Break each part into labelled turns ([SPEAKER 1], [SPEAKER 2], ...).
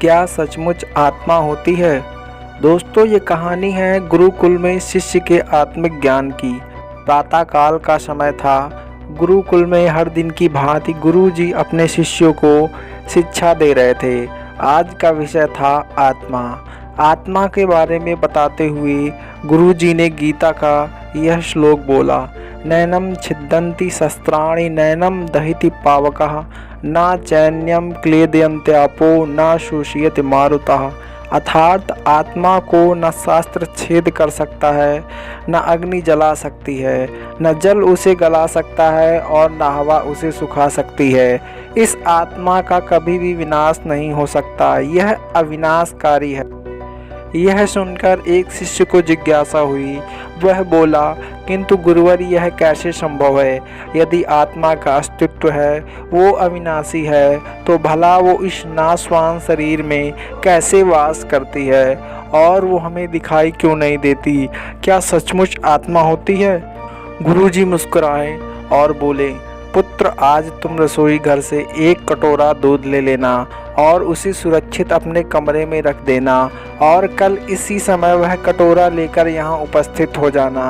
[SPEAKER 1] क्या सचमुच आत्मा होती है? दोस्तों, ये कहानी है गुरुकुल में शिष्य के आत्मिक ज्ञान की। प्रातःकाल का समय था। गुरुकुल में हर दिन की भांति गुरुजी अपने शिष्यों को शिक्षा दे रहे थे। आज का विषय था आत्मा। आत्मा के बारे में बताते हुए गुरुजी ने गीता का यह श्लोक बोला, नैनम छिद्यन्ति शस्त्राणि नैनम दहिति पावकः न चैन्यम क्लेदयन्त्यापो न शोषयति मारुतः। अर्थात आत्मा को न शास्त्र छेद कर सकता है, न अग्नि जला सकती है, न जल उसे गला सकता है और न हवा उसे सुखा सकती है। इस आत्मा का कभी भी विनाश नहीं हो सकता, यह अविनाशकारी है। यह सुनकर एक शिष्य को जिज्ञासा हुई। वह बोला, किंतु गुरुवर, यह कैसे संभव है? यदि आत्मा का अस्तित्व है, वो अविनाशी है, तो भला वो इस नाशवान शरीर में कैसे वास करती है और वो हमें दिखाई क्यों नहीं देती? क्या सचमुच आत्मा होती है? गुरुजी मुस्कुराए और बोले, पुत्र, आज तुम रसोई घर से एक कटोरा दूध ले लेना और उसे सुरक्षित अपने कमरे में रख देना और कल इसी समय वह कटोरा लेकर यहाँ उपस्थित हो जाना।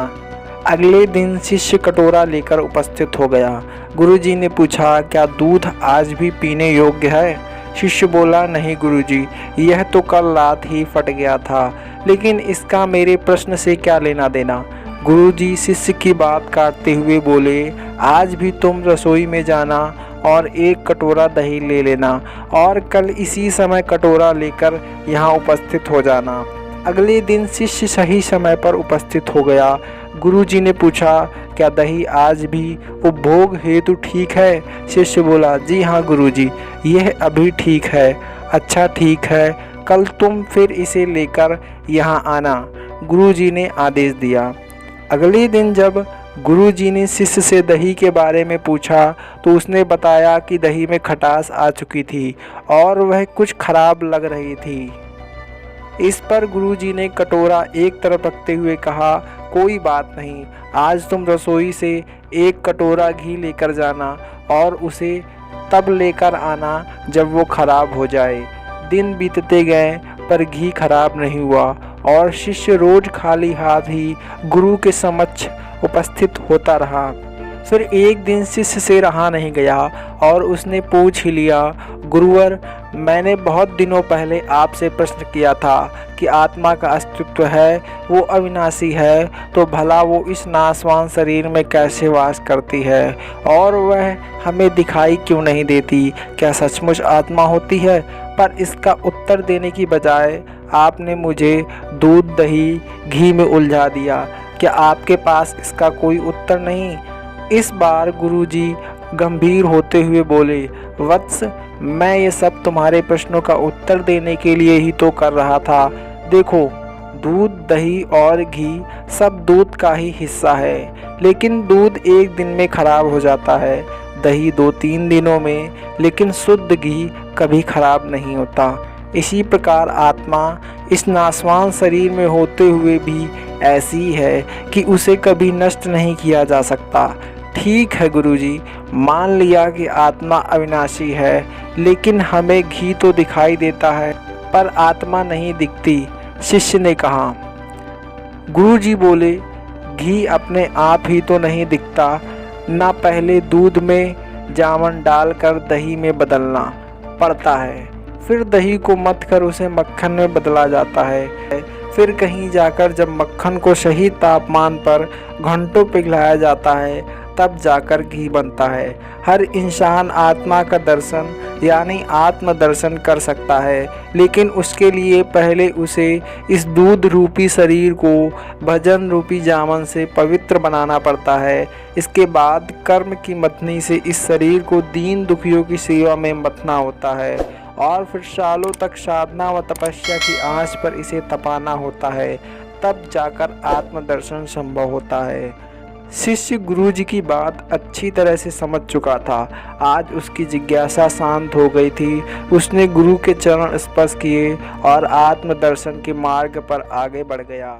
[SPEAKER 1] अगले दिन शिष्य कटोरा लेकर उपस्थित हो गया। गुरुजी ने पूछा, क्या दूध आज भी पीने योग्य है? शिष्य बोला, नहीं गुरुजी, यह तो कल रात ही फट गया था, लेकिन इसका मेरे प्रश्न से क्या लेना देना? गुरुजी शिष्य की बात काटते हुए बोले, आज भी तुम रसोई में जाना और एक कटोरा दही ले लेना और कल इसी समय कटोरा लेकर यहाँ उपस्थित हो जाना। अगले दिन शिष्य सही समय पर उपस्थित हो गया। गुरुजी ने पूछा, क्या दही आज भी उपभोग हेतु ठीक है? शिष्य बोला, जी हाँ गुरुजी, यह अभी ठीक है। अच्छा ठीक है, कल तुम फिर इसे लेकर यहाँ आना, गुरुजी ने आदेश दिया। अगले दिन जब गुरुजी ने शिष्य से दही के बारे में पूछा तो उसने बताया कि दही में खटास आ चुकी थी और वह कुछ खराब लग रही थी। इस पर गुरुजी ने कटोरा एक तरफ रखते हुए कहा, कोई बात नहीं, आज तुम रसोई से एक कटोरा घी लेकर जाना और उसे तब लेकर आना जब वो खराब हो जाए। दिन बीतते गए पर घी खराब नहीं हुआ और शिष्य रोज खाली हाथ ही गुरु के समक्ष उपस्थित होता रहा। फिर एक दिन शिष्य से रहा नहीं गया और उसने पूछ ही लिया, गुरुवर, मैंने बहुत दिनों पहले आपसे प्रश्न किया था कि आत्मा का अस्तित्व है, वो अविनाशी है, तो भला वो इस नाशवान शरीर में कैसे वास करती है और वह हमें दिखाई क्यों नहीं देती? क्या सचमुच आत्मा होती है? पर इसका उत्तर देने की बजाय आपने मुझे दूध दही घी में उलझा दिया। क्या आपके पास इसका कोई उत्तर नहीं? इस बार गुरुजी गंभीर होते हुए बोले, वत्स, मैं ये सब तुम्हारे प्रश्नों का उत्तर देने के लिए ही तो कर रहा था। देखो, दूध दही और घी सब दूध का ही हिस्सा है, लेकिन दूध एक दिन में खराब हो जाता है, दही 2-3 दिनों में, लेकिन शुद्ध घी कभी खराब नहीं होता। इसी प्रकार आत्मा इस नाशवान शरीर में होते हुए भी ऐसी है कि उसे कभी नष्ट नहीं किया जा सकता। ठीक है गुरुजी, मान लिया कि आत्मा अविनाशी है, लेकिन हमें घी तो दिखाई देता है पर आत्मा नहीं दिखती, शिष्य ने कहा। गुरुजी बोले, घी अपने आप ही तो नहीं दिखता, ना पहले दूध में जावन डालकर दही में बदलना पड़ता है, फिर दही को मथ कर उसे मक्खन में बदला जाता है, फिर कहीं जाकर जब मक्खन को सही तापमान पर घंटों पिघलाया जाता है तब जाकर घी बनता है। हर इंसान आत्मा का दर्शन यानी आत्म दर्शन कर सकता है, लेकिन उसके लिए पहले उसे इस दूध रूपी शरीर को भजन रूपी जामन से पवित्र बनाना पड़ता है। इसके बाद कर्म की मथनी से इस शरीर को दीन दुखियों की सेवा में मथना होता है और फिर सालों तक साधना व तपस्या की आंच पर इसे तपाना होता है, तब जाकर आत्मदर्शन संभव होता है। शिष्य गुरुजी की बात अच्छी तरह से समझ चुका था। आज उसकी जिज्ञासा शांत हो गई थी। उसने गुरु के चरण स्पर्श किए और आत्मदर्शन के मार्ग पर आगे बढ़ गया।